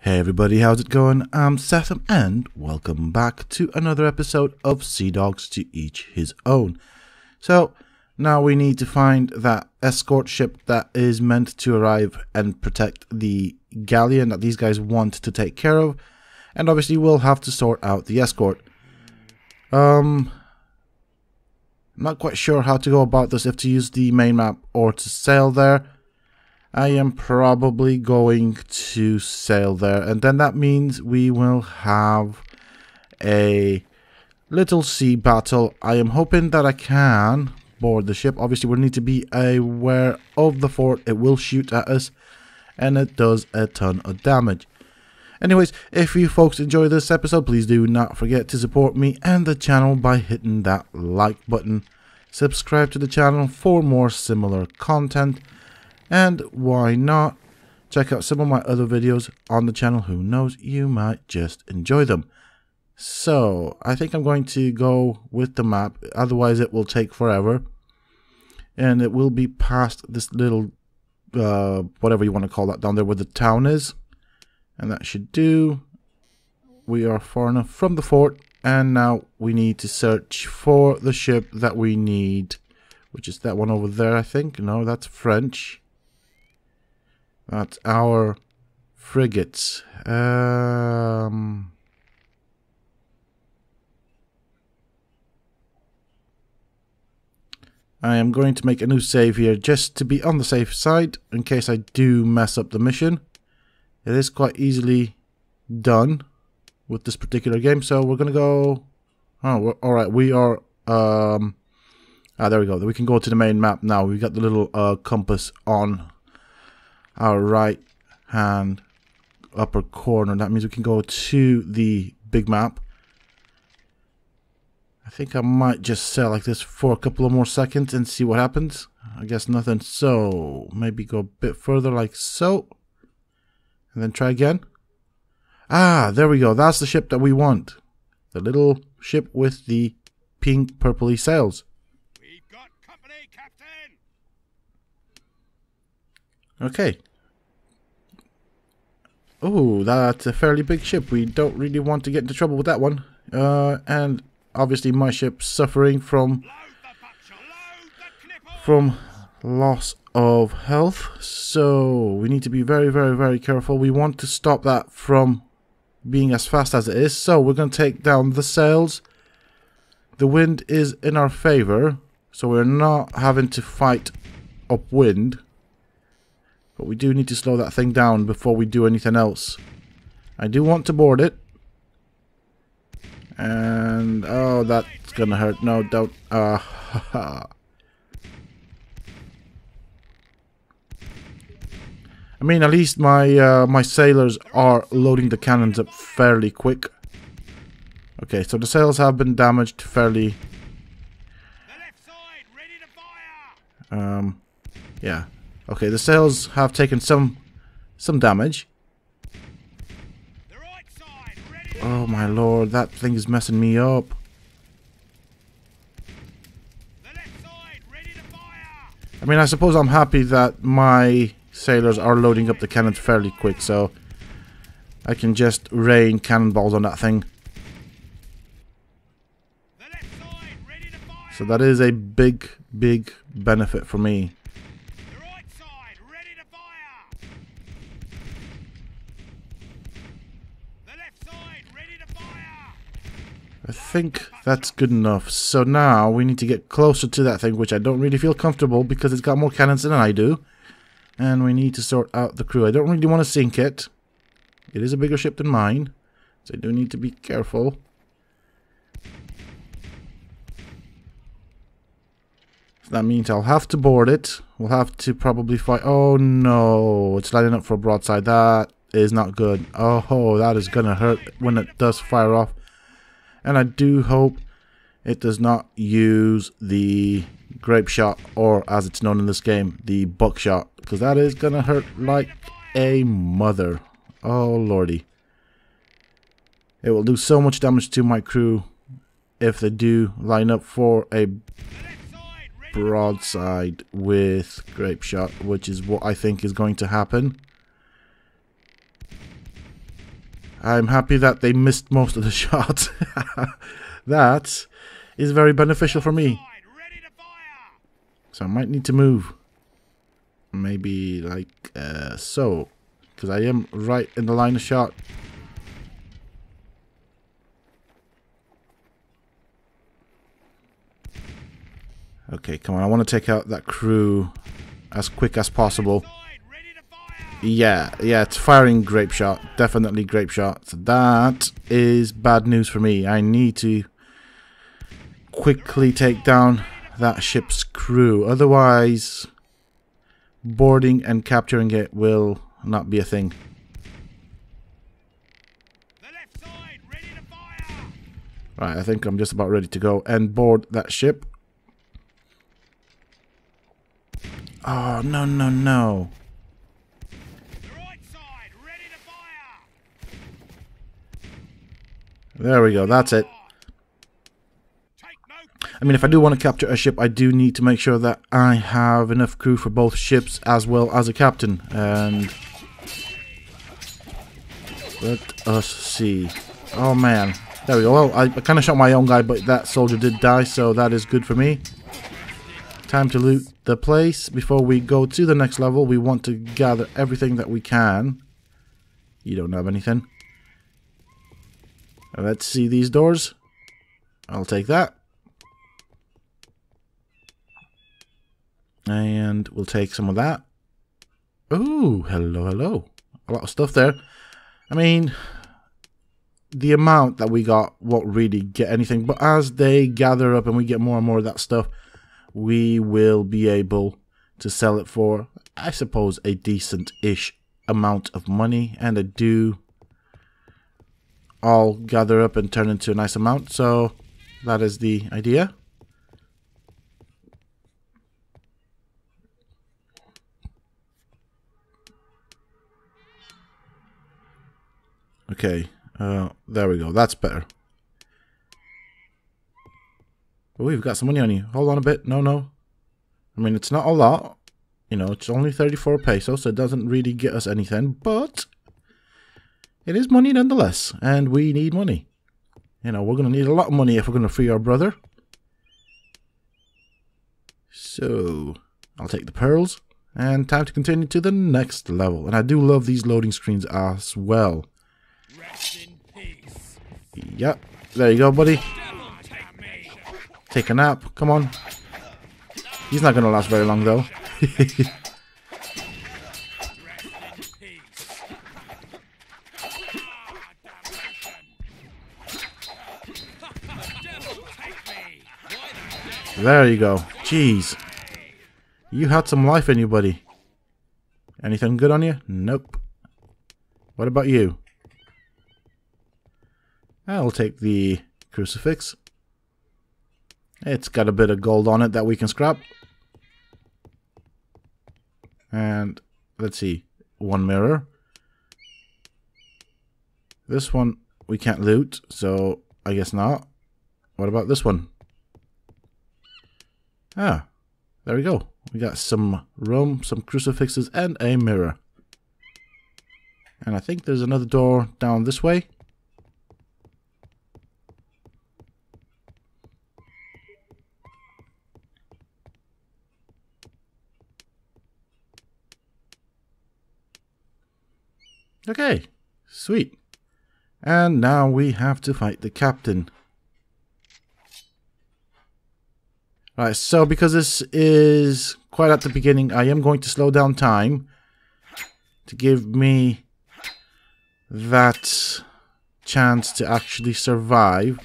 Hey everybody, how's it going? I'm Sethum and welcome back to another episode of Sea Dogs to Each His Own. So, now we need to find that escort ship that is meant to arrive and protect the galleon that these guys want to take care of. And obviously we'll have to sort out the escort. I'm not quite sure how to go about this, if to use the main map or to sail there. I am probably going to sail there, and then that means we will have a little sea battle. I am hoping that I can board the ship. Obviously, we need to be aware of the fort. It will shoot at us, and it does a ton of damage. Anyways, if you folks enjoy this episode, please do not forget to support me and the channel by hitting that like button. Subscribe to the channel for more similar content. And why not check out some of my other videos on the channel. Who knows, you might just enjoy them. So, I think I'm going to go with the map. Otherwise, it will take forever. And it will be past this little, whatever you want to call that down there where the town is. And that should do. We are far enough from the fort. And now we need to search for the ship that we need. Which is that one over there, I think. No, that's French. That's our frigates. I am going to make a new save here just to be on the safe side in case I do mess up the mission. It is quite easily done with this particular game, so we're gonna go. Oh, alright, we are. There we go. We can go to the main map now. We've got the little compass on our right hand upper corner. That means we can go to the big map. I think I might just sail like this for a couple of more seconds and see what happens. I guess nothing, so maybe go a bit further like so, and then try again. Ah, there we go. That's the ship that we want. The little ship with the pink purpley sails. We've got company, Captain. Okay. Oh, that's a fairly big ship. We don't really want to get into trouble with that one. And obviously my ship's suffering from loss of health. So we need to be very, very, very careful. We want to stop that from being as fast as it is. So we're going to take down the sails. The wind is in our favor, so we're not having to fight upwind. But we do need to slow that thing down before we do anything else. I do want to board it. And, oh, that's gonna hurt. No, don't. I mean, at least my my sailors are loading the cannons up fairly quick. Okay, so the sails have been damaged fairly. The left side, ready to fire. Yeah. Okay, the sails have taken some damage. The right side, ready to Oh my lord, that thing is messing me up. The left side, ready to fire. I mean, I suppose I'm happy that my sailors are loading up the cannons fairly quick, so I can just rain cannonballs on that thing. The left side, ready to fire. So that is a big, big benefit for me. The right side, ready to fire. The left side, ready to fire. I think that's good enough. So now we need to get closer to that thing, which I don't really feel comfortable because it's got more cannons than I do. And we need to sort out the crew. I don't really want to sink it. It is a bigger ship than mine, so I do need to be careful. So that means I'll have to board it. We'll have to probably fight. Oh no, it's lining up for a broadside. That is not good. Oh, that is gonna hurt when it does fire off. And I do hope it does not use the grape shot, or as it's known in this game, the buckshot, because that is gonna hurt like a mother. Oh lordy. It will do so much damage to my crew if they do line up for a broadside with grape shot, which is what I think is going to happen. I'm happy that they missed most of the shots. That is very beneficial for me. Ready to fire. So I might need to move. Maybe like so. Because I am right in the line of shot. Okay, come on. I want to take out that crew as quick as possible. Ready to fire. Yeah, it's firing grape shot. Definitely grape shot. So that is bad news for me. I need to quickly take down that ship's crew. Otherwise, boarding and capturing it will not be a thing. The left side. Ready to fire. Right, I think I'm just about ready to go and board that ship. Oh, no. The right side. Ready to fire. There we go, that's it. Take no. I mean, if I do want to capture a ship, I do need to make sure that I have enough crew for both ships as well as a captain. And let us see. Oh, man. There we go. Well, I kind of shot my own guy, but that soldier did die, so that is good for me. Time to loot the place. Before we go to the next level, we want to gather everything that we can. You don't have anything. Let's see these doors. I'll take that. And we'll take some of that. Ooh, hello. A lot of stuff there. I mean, the amount that we got won't really get anything. But as they gather up and we get more and more of that stuff, we will be able to sell it for, I suppose, a decent-ish amount of money. And they do all gather up and turn into a nice amount. So that is the idea. Okay, there we go. That's better. Oh, we've got some money on you. Hold on a bit. No. I mean, it's not a lot. You know, it's only 34 pesos, so it doesn't really get us anything. But it is money nonetheless. And we need money. You know, we're going to need a lot of money if we're going to free our brother. So, I'll take the pearls. And time to continue to the next level. And I do love these loading screens as well. Rest in peace. Yep. There you go, buddy. Devil take me. Take a nap. Come on. He's not going to last very long, though. Rest in peace. Devil take me. Why the There you go. Jeez. You had some life in you, buddy. Anything good on you? Nope. What about you? I'll take the crucifix. It's got a bit of gold on it that we can scrap. And let's see. One mirror. This one we can't loot, so I guess not. What about this one? Ah, there we go. We got some rum, some crucifixes, and a mirror. And I think there's another door down this way. Okay, sweet. And now we have to fight the captain. Right, so because this is quite at the beginning, I am going to slow down time to give me that chance to actually survive,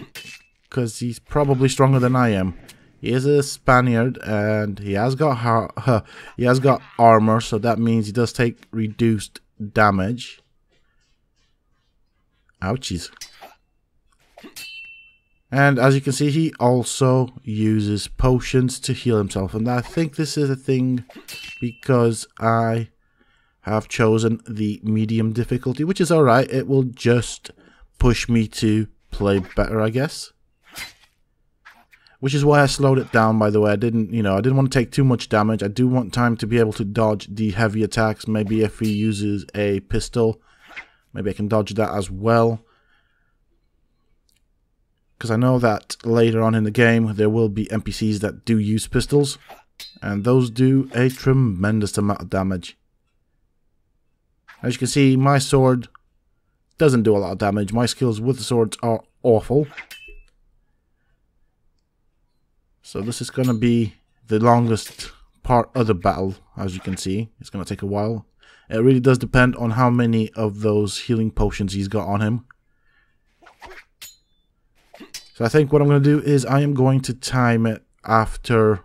because he's probably stronger than I am. He is a Spaniard and he has got armor, so that means he does take reduced damage. Ouchies. And as you can see, he also uses potions to heal himself. And I think this is a thing because I have chosen the medium difficulty, which is alright. It will just push me to play better, I guess. Which is why I slowed it down, by the way. I didn't want to take too much damage. I do want time to be able to dodge the heavy attacks. Maybe if he uses a pistol, Maybe I can dodge that as well. Because I know that later on in the game, there will be NPCs that do use pistols. And those do a tremendous amount of damage. As you can see, my sword doesn't do a lot of damage. My skills with the swords are awful. So this is going to be the longest part of the battle, as you can see. It's going to take a while. It really does depend on how many of those healing potions he's got on him. So I think what I'm going to do is I am going to time it after...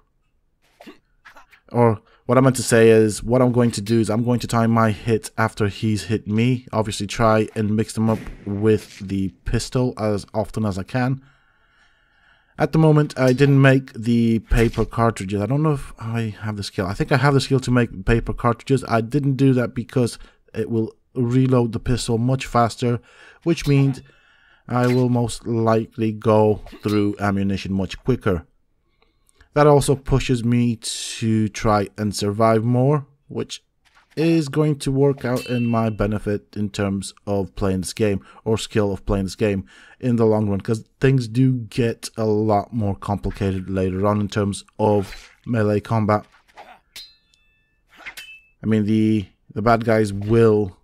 Or what I meant to say is, what I'm going to do is I'm going to time my hit after he's hit me. Obviously try and mix them up with the pistol as often as I can. At the moment, I didn't make the paper cartridges. I don't know if I have the skill. I think I have the skill to make paper cartridges. I didn't do that because it will reload the pistol much faster, which means I will most likely go through ammunition much quicker. That also pushes me to try and survive more, which is going to work out in my benefit in terms of playing this game, or skill of playing this game in the long run, because things do get a lot more complicated later on in terms of melee combat. I mean, the bad guys will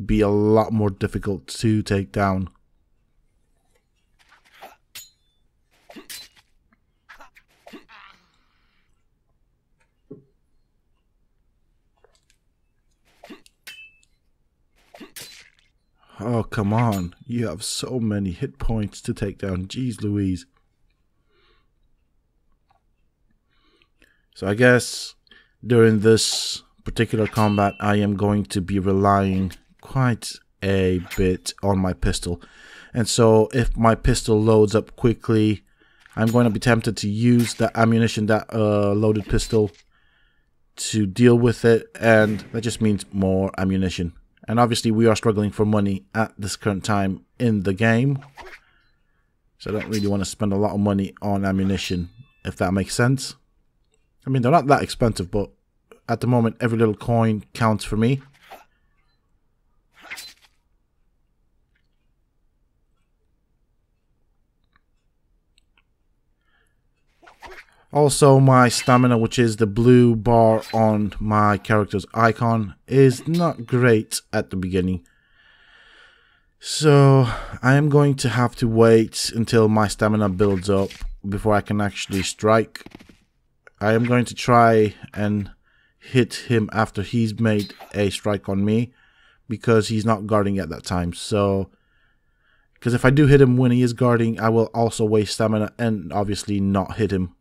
be a lot more difficult to take down. Oh, come on. You have so many hit points to take down. Jeez Louise. So I guess during this particular combat, I am going to be relying quite a bit on my pistol. And so if my pistol loads up quickly, I'm going to be tempted to use that ammunition, that loaded pistol, to deal with it. And that just means more ammunition. And obviously we are struggling for money at this current time in the game. So I don't really want to spend a lot of money on ammunition, if that makes sense. I mean, they're not that expensive, but at the moment every little coin counts for me. Also, my stamina, which is the blue bar on my character's icon, is not great at the beginning. So, I am going to have to wait until my stamina builds up before I can actually strike. I am going to try and hit him after he's made a strike on me, because he's not guarding at that time. So, because if I do hit him when he is guarding, I will also waste stamina and obviously not hit him.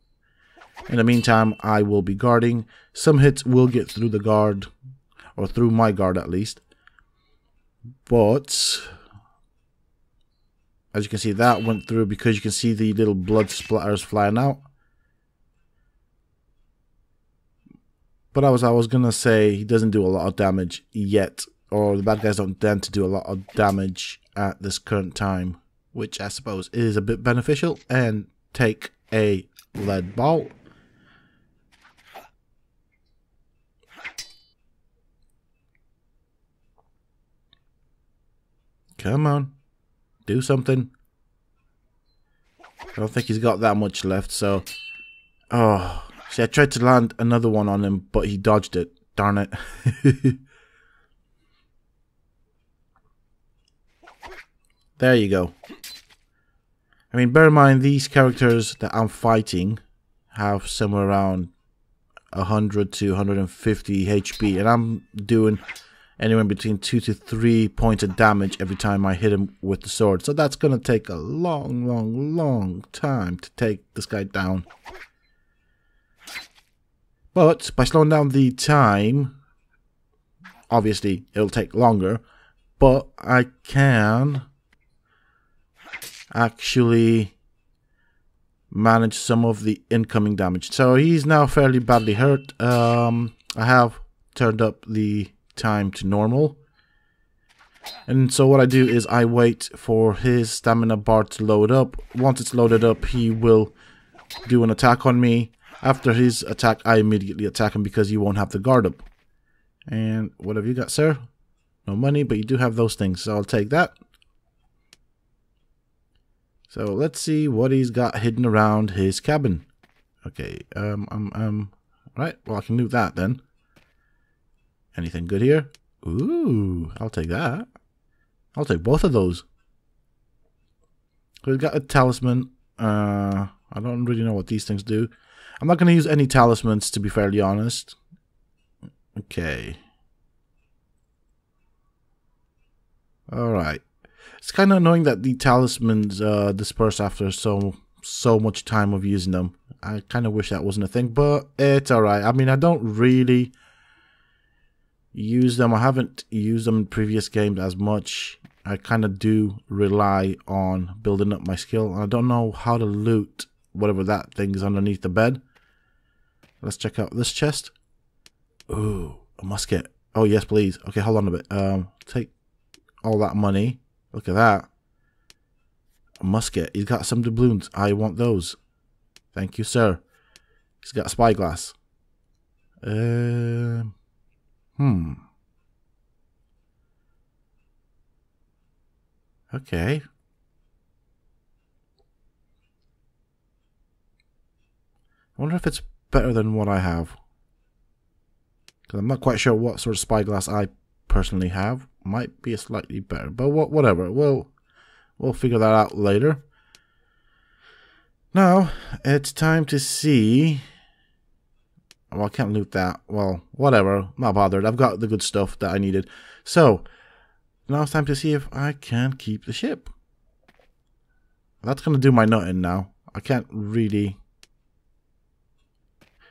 In the meantime, I will be guarding. Some hits will get through the guard, or through my guard at least. But, as you can see, that went through because you can see the little blood splatters flying out. But I was going to say, he doesn't do a lot of damage yet. Or the bad guys don't tend to do a lot of damage at this current time. Which I suppose is a bit beneficial. And take a lead ball. Come on. Do something. I don't think he's got that much left, so... Oh. See, I tried to land another one on him, but he dodged it. Darn it. There you go. I mean, bear in mind, these characters that I'm fighting have somewhere around 100 to 150 HP, and I'm doing anywhere between 2 to 3 points of damage every time I hit him with the sword. So that's going to take a long time to take this guy down. But by slowing down the time, obviously it'll take longer, but I can actually manage some of the incoming damage. So he's now fairly badly hurt. I have turned up the time to normal. And so what I do is I wait for his stamina bar to load up. Once it's loaded up, he will do an attack on me. After his attack, I immediately attack him because he won't have the guard up. And what have you got, sir? No money, but you do have those things, so I'll take that. So let's see what he's got hidden around his cabin. Okay, right, well I can loot that then. Anything good here? Ooh, I'll take that. I'll take both of those. We've got a talisman. I don't really know what these things do. I'm not going to use any talismans, to be fairly honest. Okay. Alright. It's kind of annoying that the talismans disperse after so much time of using them. I kind of wish that wasn't a thing, but it's alright. I mean, I don't really use them. I haven't used them in previous games as much. I kind of do rely on building up my skill. I don't know how to loot whatever that thing is underneath the bed. Let's check out this chest. Ooh, a musket. Oh, yes, please. Okay, hold on a bit. Take all that money. Look at that. A musket. He's got some doubloons. I want those. Thank you, sir. He's got a spyglass. Okay. I wonder if it's better than what I have. Because I'm not quite sure what sort of spyglass I personally have. Might be a slightly better, but whatever. We'll figure that out later. Now, it's time to see... Well, I can't loot that. Well, whatever. Not bothered. I've got the good stuff that I needed. So, now it's time to see if I can keep the ship. That's going to do my nutting now. I can't really...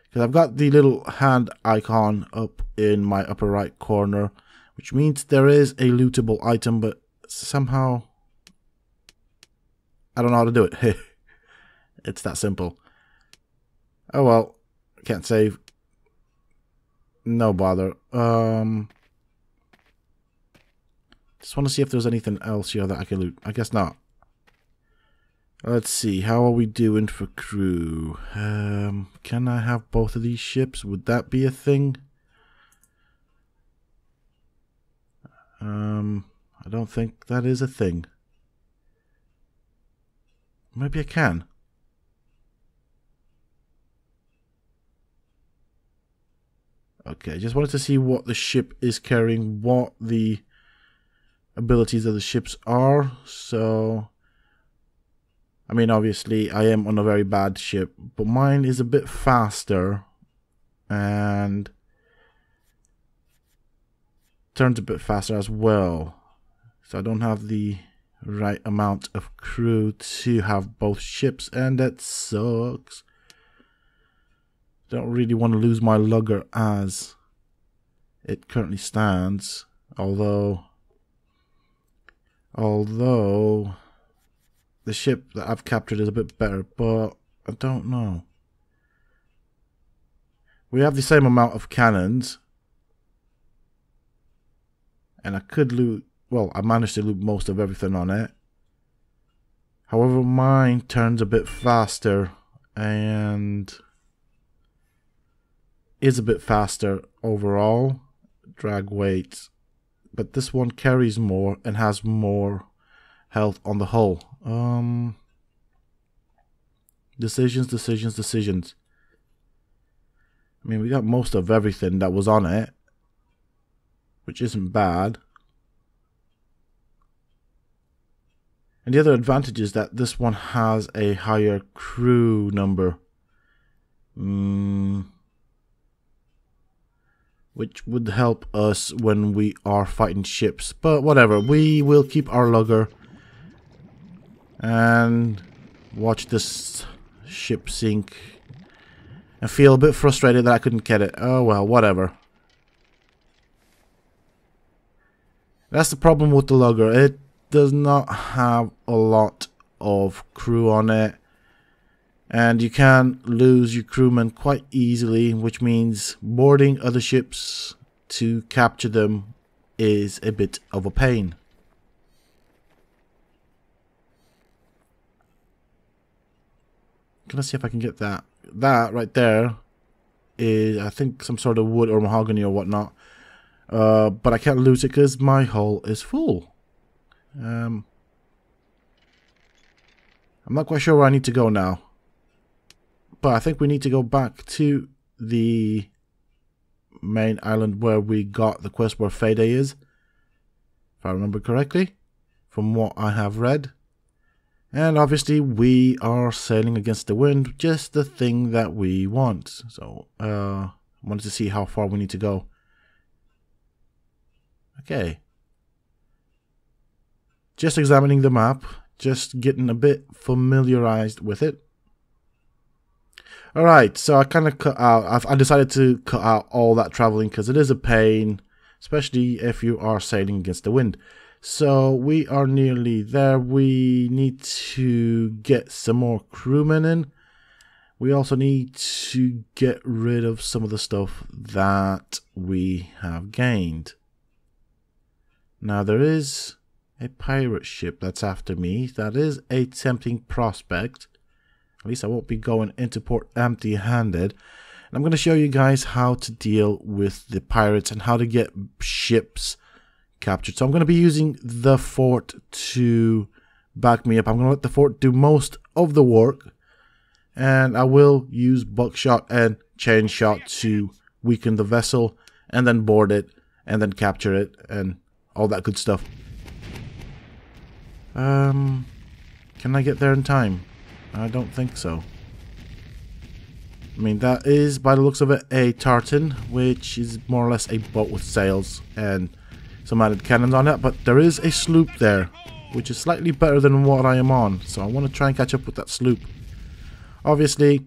Because I've got the little hand icon up in my upper right corner, which means there is a lootable item, but somehow I don't know how to do it. It's that simple. Oh well, can't save. No bother. Just want to see if there's anything else here that I can loot. I guess not. Let's see, how are we doing for crew? Can I have both of these ships? Would that be a thing? I don't think that is a thing. Maybe I can. Okay, I just wanted to see what the ship is carrying, what the abilities of the ships are. So... I mean, obviously, I am on a very bad ship, but mine is a bit faster and turns a bit faster as well. So I don't have the right amount of crew to have both ships, and that sucks. Don't really want to lose my lugger as it currently stands, although the ship that I've captured is a bit better, but I don't know. We have the same amount of cannons. And I could loot... Well, I managed to loot most of everything on it. However, mine turns a bit faster. And... is a bit faster overall. Drag weight. But this one carries more and has more health on the hull. Decisions. I mean, we got most of everything that was on it, which isn't bad. And the other advantage is that this one has a higher crew number. Which would help us when we are fighting ships. But whatever, we will keep our lugger and watch this ship sink and feel a bit frustrated that I couldn't get it. Oh well, whatever. That's the problem with the lugger. It does not have a lot of crew on it. And you can lose your crewmen quite easily, which means boarding other ships to capture them is a bit of a pain. Let's see if I can get that. That right there is, I think, some sort of wood or mahogany or whatnot. But I can't lose it because my hull is full. I'm not quite sure where I need to go now. But I think we need to go back to the main island where we got the quest where Fade is. If I remember correctly, from what I have read. And obviously we are sailing against the wind, just the thing that we want. So, I wanted to see how far we need to go. Okay. Just examining the map, just getting a bit familiarized with it. Alright, so I kind of cut out, I decided to cut out all that traveling because it is a pain, especially if you are sailing against the wind. So we are nearly there. We need to get some more crewmen in. We also need to get rid of some of the stuff that we have gained. Now there is a pirate ship that's after me. That is a tempting prospect. At least I won't be going into port empty-handed. And I'm going to show you guys how to deal with the pirates and how to get ships captured. So I'm going to be using the fort to back me up. I'm going to let the fort do most of the work. And I will use buckshot and chain shot to weaken the vessel. And then board it. And then capture it. And all that good stuff. Can I get there in time? I don't think so. I mean, that is, by the looks of it, a tartan, which is more or less a boat with sails and some added cannons on it. But there is a sloop there, which is slightly better than what I am on. So I want to try and catch up with that sloop. Obviously,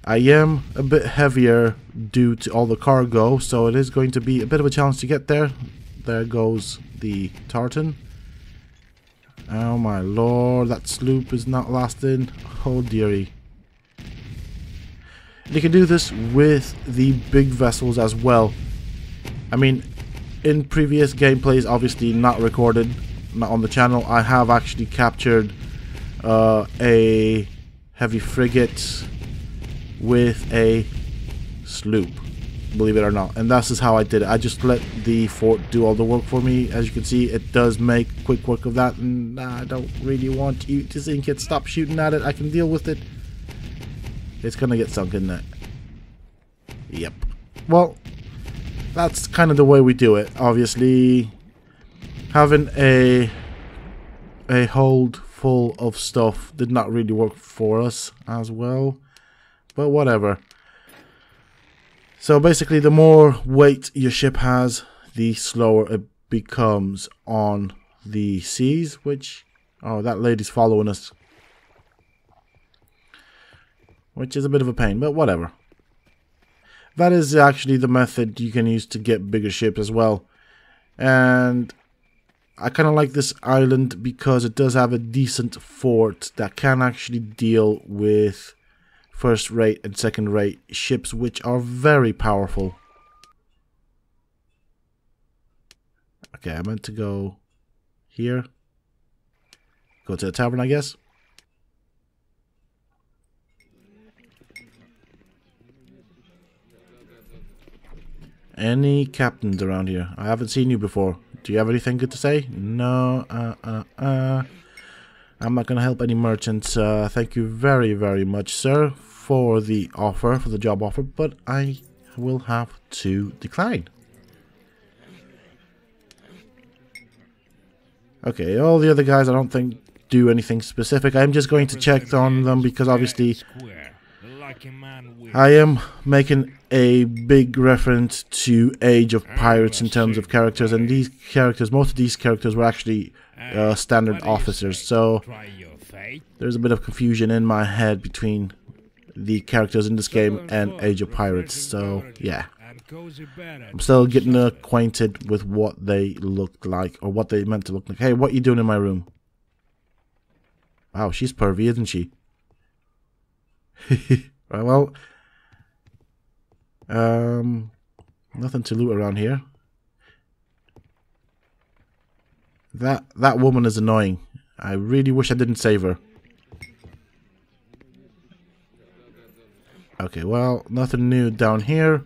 I am a bit heavier due to all the cargo, so it is going to be a bit of a challenge to get there. There goes the tartan. Oh my lord, that sloop is not lasting. Oh dearie. You can do this with the big vessels as well. I mean, in previous gameplays, obviously not recorded, not on the channel, I have actually captured a heavy frigate with a sloop, believe it or not. And this is how I did it. I just let the fort do all the work for me. As you can see, it does make quick work of that, and I don't really want you to sink it. Stop shooting at it. I can deal with it. It's gonna get sunk in there. Yep. Well, that's kind of the way we do it. Obviously, having a hold full of stuff did not really work for us as well. But whatever. So basically, the more weight your ship has, the slower it becomes on the seas, which... Oh, that lady's following us. Which is a bit of a pain, but whatever. That is actually the method you can use to get bigger ships as well. And I kind of like this island because it does have a decent fort that can actually deal with first-rate and second-rate ships, which are very powerful. Okay, I meant to go here. Go to the tavern, I guess. Any captains around here? I haven't seen you before. Do you have anything good to say? No, I'm not going to help any merchants. Thank you very, very much, sir, for the offer, for the job offer, but I will have to decline. Okay, all the other guys I don't think do anything specific. I'm just going to check on them because obviously I am making a big reference to Age of Pirates in terms of characters, and these characters, most of these characters were actually standard officers, so there's a bit of confusion in my head between the characters in this game and Age of Pirates, so yeah. I'm still getting acquainted with what they looked like, or what they meant to look like. Hey, what are you doing in my room? Wow, she's pervy, isn't she? Right, well, nothing to loot around here. That woman is annoying. I really wish I didn't save her. Okay, well, nothing new down here.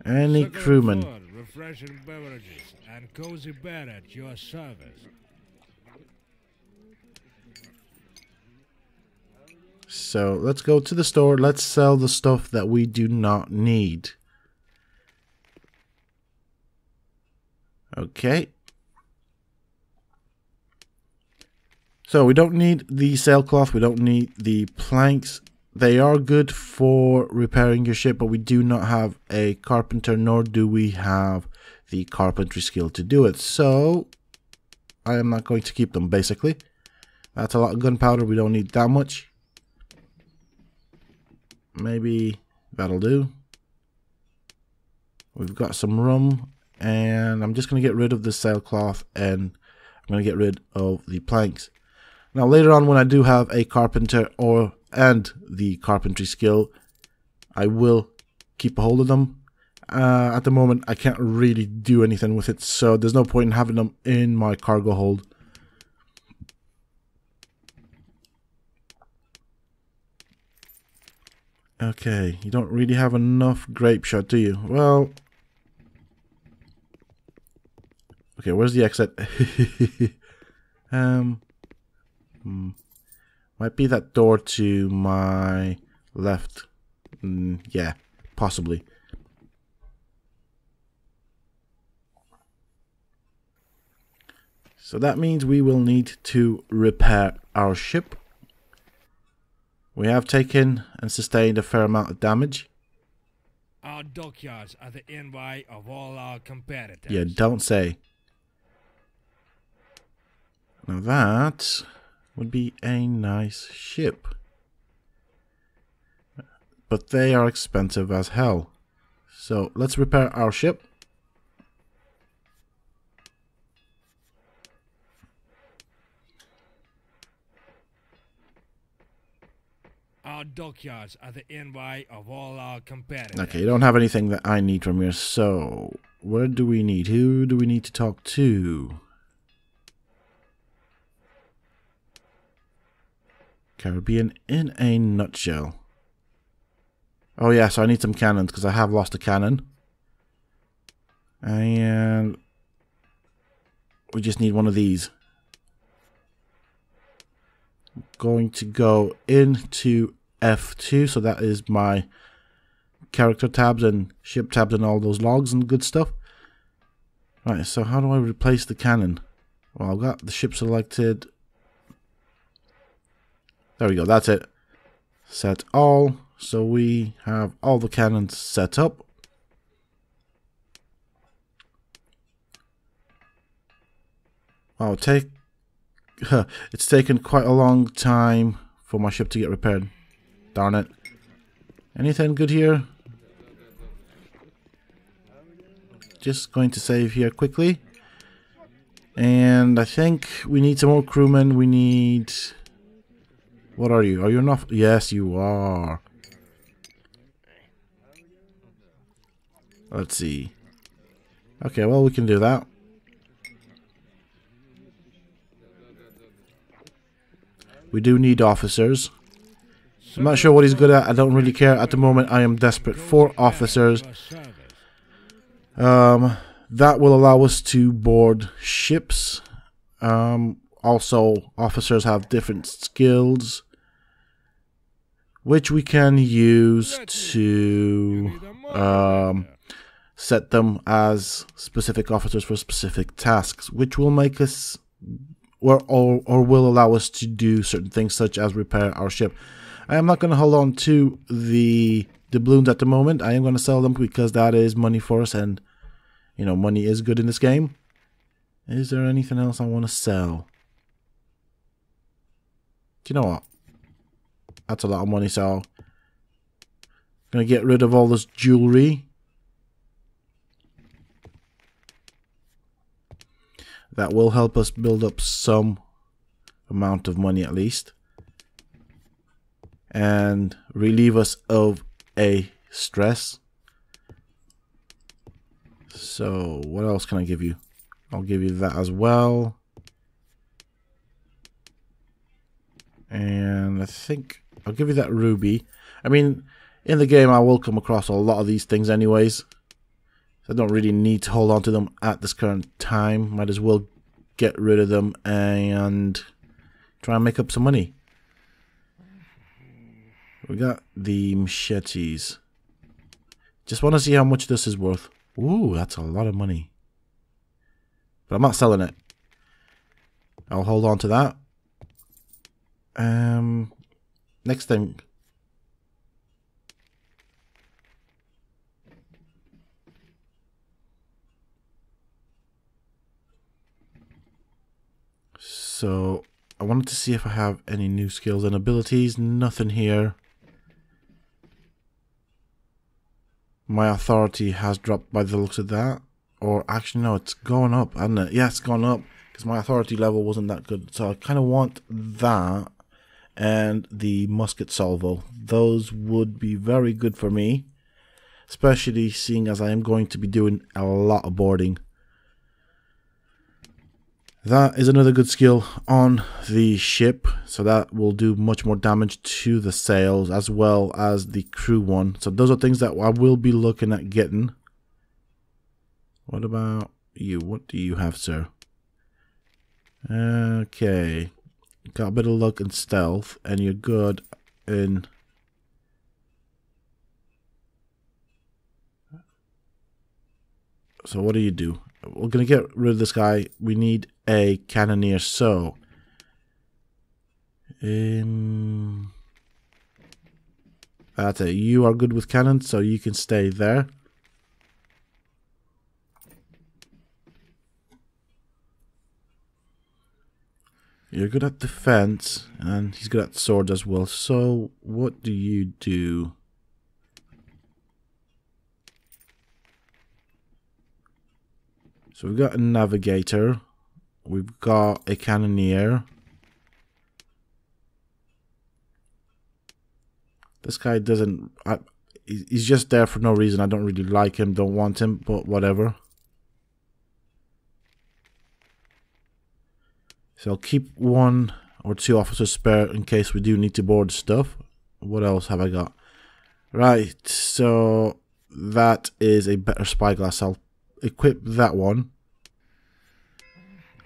Any Sugar crewman. food, refreshing beverages, and cozy bed at your service. So let's go to the store. Let's sell the stuff that we do not need. Okay. So we don't need the sailcloth. We don't need the planks. They are good for repairing your ship, but we do not have a carpenter, nor do we have the carpentry skill to do it. So I am not going to keep them, basically. That's a lot of gunpowder. We don't need that much. Maybe that'll do. We've got some rum, and I'm just going to get rid of the sailcloth, and I'm going to get rid of the planks. Now later on, when I do have a carpenter and the carpentry skill, I will keep a hold of them. At the moment, I can't really do anything with it, so there's no point in having them in my cargo hold. Okay, you don't really have enough grape shot, do you? Well, okay, where's the exit? Might be that door to my left. Yeah, possibly. So that means we will need to repair our ship. We have taken and sustained a fair amount of damage. Our dockyards are the envy of all our competitors. Yeah, don't say. Now that would be a nice ship. But they are expensive as hell. So let's repair our ship. Our dockyards are the envy of all our competitors. Okay, you don't have anything that I need from here, so where do we need? Who do we need to talk to? Caribbean in a nutshell. Oh yeah, so I need some cannons because I have lost a cannon. And we just need one of these. I'm going to go into F2, so that is my character tabs and ship tabs and all those logs and good stuff. Right, so how do I replace the cannon? Well, I've got the ship selected. There we go, that's it. Set all. So we have all the cannons set up. Wow, it's taken quite a long time for my ship to get repaired. Darn it. Anything good here? Just going to save here quickly. And I think we need some more crewmen. We need... What are you? Are you enough? Yes, you are. Let's see. Okay, well, we can do that. We do need officers. I'm not sure what he's good at. I don't really care. At the moment, I am desperate for officers. That will allow us to board ships. Also, officers have different skills, which we can use to set them as specific officers for specific tasks, which will make us, or will allow us to do certain things such as repair our ship. I am not going to hold on to the doubloons at the moment. I am going to sell them because that is money for us, and you know, money is good in this game. Is there anything else I want to sell? Do you know what? That's a lot of money, so I'm going to get rid of all this jewelry. That will help us build up some amount of money at least. And relieve us of a stress. So, what else can I give you? I'll give you that as well. And I think I'll give you that ruby. I mean, in the game I will come across a lot of these things anyways. So I don't really need to hold on to them at this current time. Might as well get rid of them and try and make up some money. We got the machetes. Just want to see how much this is worth. Ooh, that's a lot of money. But I'm not selling it. I'll hold on to that. Next thing. So I wanted to see if I have any new skills and abilities. Nothing here. My authority has dropped by the looks of that. Or actually no, it's going up, hasn't it? Yeah, it's gone up. Because my authority level wasn't that good. So I kind of want that. And the musket salvo. Those would be very good for me. Especially seeing as I am going to be doing a lot of boarding. That is another good skill on the ship, so that will do much more damage to the sails as well as the crew one. So those are things that I will be looking at getting. What about you? What do you have, sir? Okay. Got a bit of luck in stealth, and you're good in... So what do you do? We're going to get rid of this guy. We need a cannoneer, so... that's it. You are good with cannons, so you can stay there. You're good at defense, and he's good at swords as well. So, what do you do? So we've got a navigator, we've got a cannoneer. This guy doesn't, he's just there for no reason. I don't really like him, don't want him, but whatever. So I'll keep 1 or 2 officers spare in case we do need to board stuff. What else have I got? Right, so that is a better spyglass. I'll equip that one.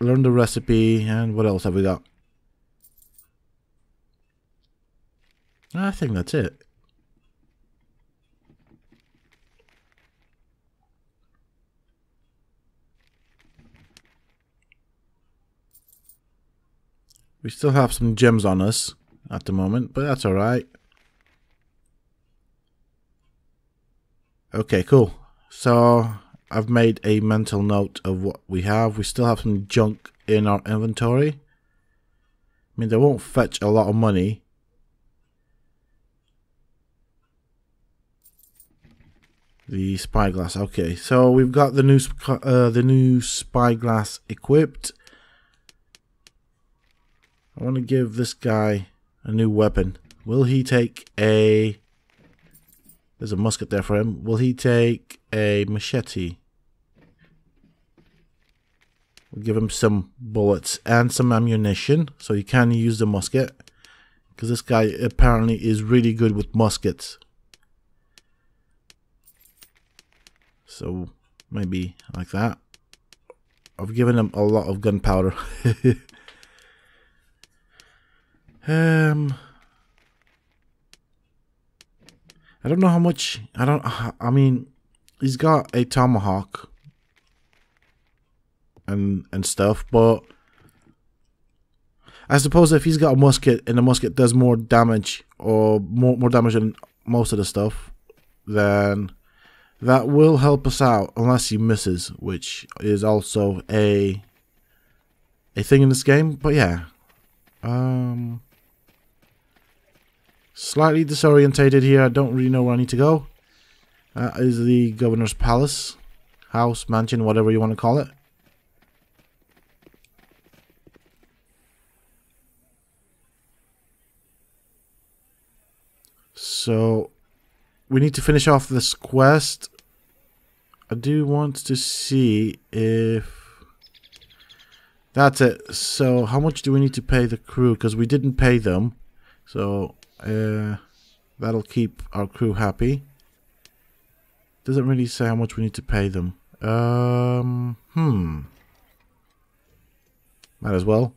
Learn the recipe, and what else have we got? I think that's it. We still have some gems on us at the moment, but that's alright. Okay, cool. So I've made a mental note of what we have. We still have some junk in our inventory. I mean, they won't fetch a lot of money. The spyglass. Okay, so we've got the new spyglass equipped. I want to give this guy a new weapon. Will he take a... There's a musket there for him. Will he take a machete? We'll give him some bullets and some ammunition, so he can use the musket. Because this guy apparently is really good with muskets. So, maybe like that. I've given him a lot of gunpowder. I don't know how much. I mean, he's got a tomahawk and stuff, but I suppose if he's got a musket and the musket does more damage or more damage than most of the stuff, then that will help us out unless he misses, which is also a thing in this game. But yeah, slightly disorientated here. I don't really know where I need to go. That is the governor's palace, house, mansion, whatever you want to call it. So we need to finish off this quest. I do want to see if that's it. So how much do we need to pay the crew? Because we didn't pay them. So that'll keep our crew happy. doesn't really say how much we need to pay them. Might as well.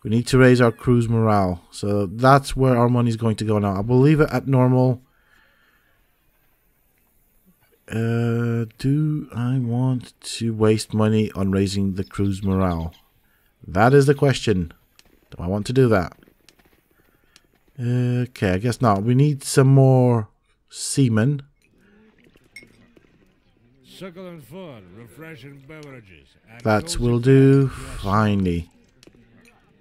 We need to raise our crew's morale. So that's where our money's going to go now. I'll leave it at normal. Do I want to waste money on raising the crew's morale? That is the question. Do I want to do that? Okay, I guess not. We need some more seamen. Succulent food, refreshing beverages. That will do finely.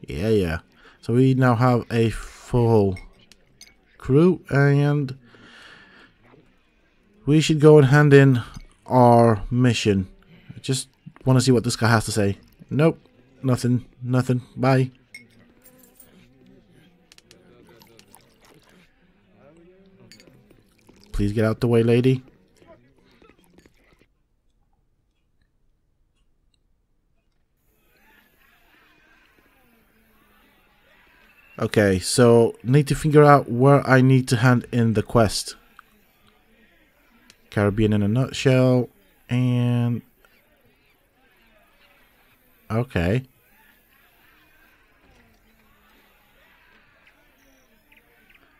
Yeah. So we now have a full crew, and we should go and hand in our mission. I just want to see what this guy has to say. Nope, nothing. Bye. Please get out the way, lady. Okay, so need to figure out where I need to hand in the quest. Caribbean in a nutshell, and okay.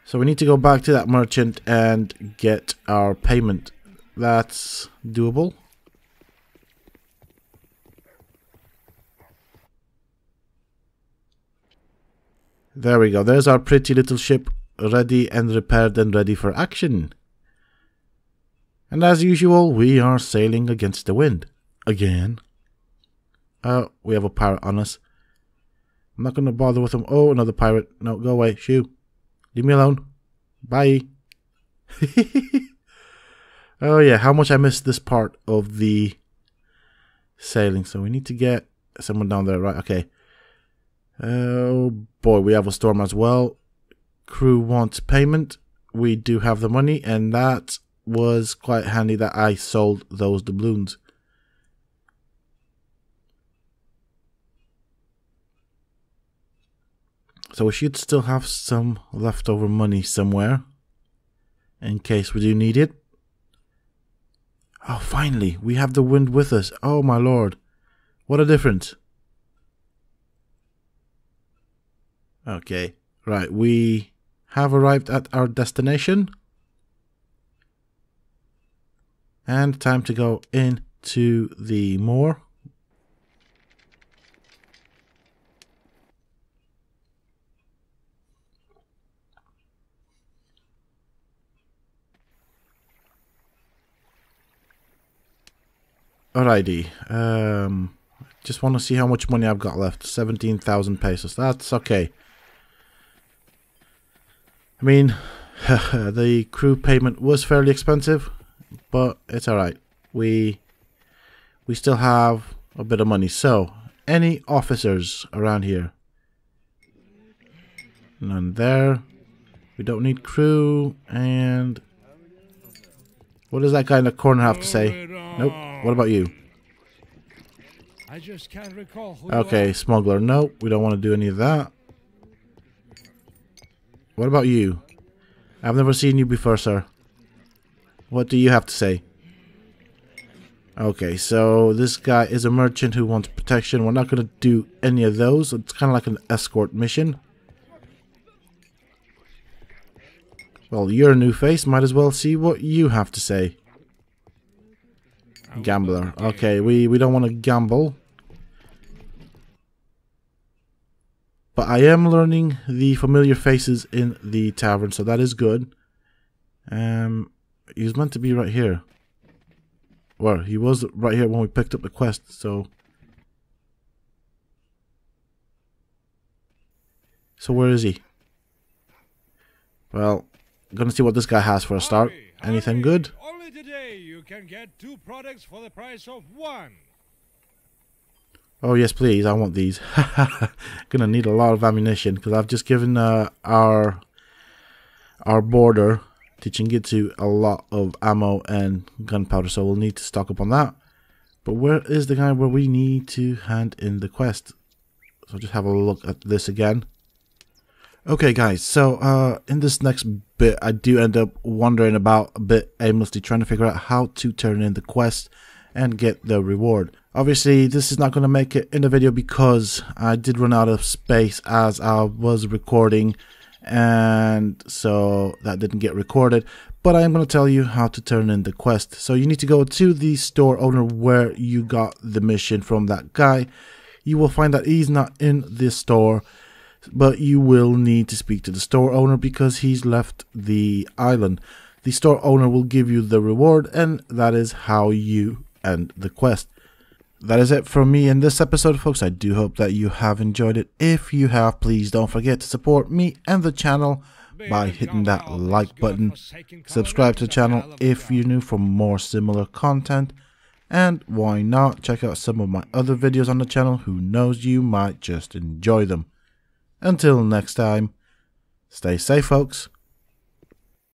So we need to go back to that merchant and get our payment. That's doable. There we go. There's our pretty little ship, ready and repaired and ready for action. And as usual, we are sailing against the wind. Again. We have a pirate on us. I'm not going to bother with him. Oh, another pirate. No, go away. Shoo. Leave me alone. Bye. Oh yeah, how much I missed this part of the sailing. So we need to get someone down there, right? Okay. Oh boy, we have a storm as well. Crew wants payment. We do have the money, and that was quite handy that I sold those doubloons. So we should still have some leftover money somewhere in case we do need it. Oh, finally, we have the wind with us. Oh my lord, what a difference. Okay, right, we have arrived at our destination. And time to go into the moor. Alrighty, just want to see how much money I've got left. 17,000 pesos, that's okay. I mean, the crew payment was fairly expensive, but it's alright. We still have a bit of money. So, any officers around here? None there. We don't need crew, and what does that guy in the corner have to say? Nope. What about you? I just can't recall who Okay, smuggler. Nope, we don't want to do any of that. What about you? I've never seen you before, sir. What do you have to say? Okay, so this guy is a merchant who wants protection. We're not going to do any of those. It's kind of like an escort mission. Well, you're a new face. Might as well see what you have to say. Gambler. Okay, we don't want to gamble. But I am learning the familiar faces in the tavern, so that is good. He was meant to be right here. Well, he was right here when we picked up the quest, so... So where is he? Well, I'm gonna see what this guy has for a start. Anything good? Only today you can get 2 products for the price of 1. Oh yes, please. I want these. Gonna need a lot of ammunition because I've just given our boarder Tichinjitzu a lot of ammo and gunpowder, so we'll need to stock up on that. But where is the guy where we need to hand in the quest? So just have a look at this again. Okay guys, so in this next bit I do end up wondering about a bit aimlessly trying to figure out how to turn in the quest and get the reward. Obviously this is not going to make it in the video because I did run out of space as I was recording, and so that didn't get recorded, but I am going to tell you how to turn in the quest. So you need to go to the store owner where you got the mission from that guy. You will find that he's not in this store, but you will need to speak to the store owner because he's left the island. The store owner will give you the reward, and that is how you end the quest. That is it from me in this episode, folks. I do hope that you have enjoyed it. If you have, please don't forget to support me and the channel by hitting that like button. Subscribe to the channel if you're new for more similar content. And why not check out some of my other videos on the channel. Who knows, you might just enjoy them. Until next time, stay safe, folks.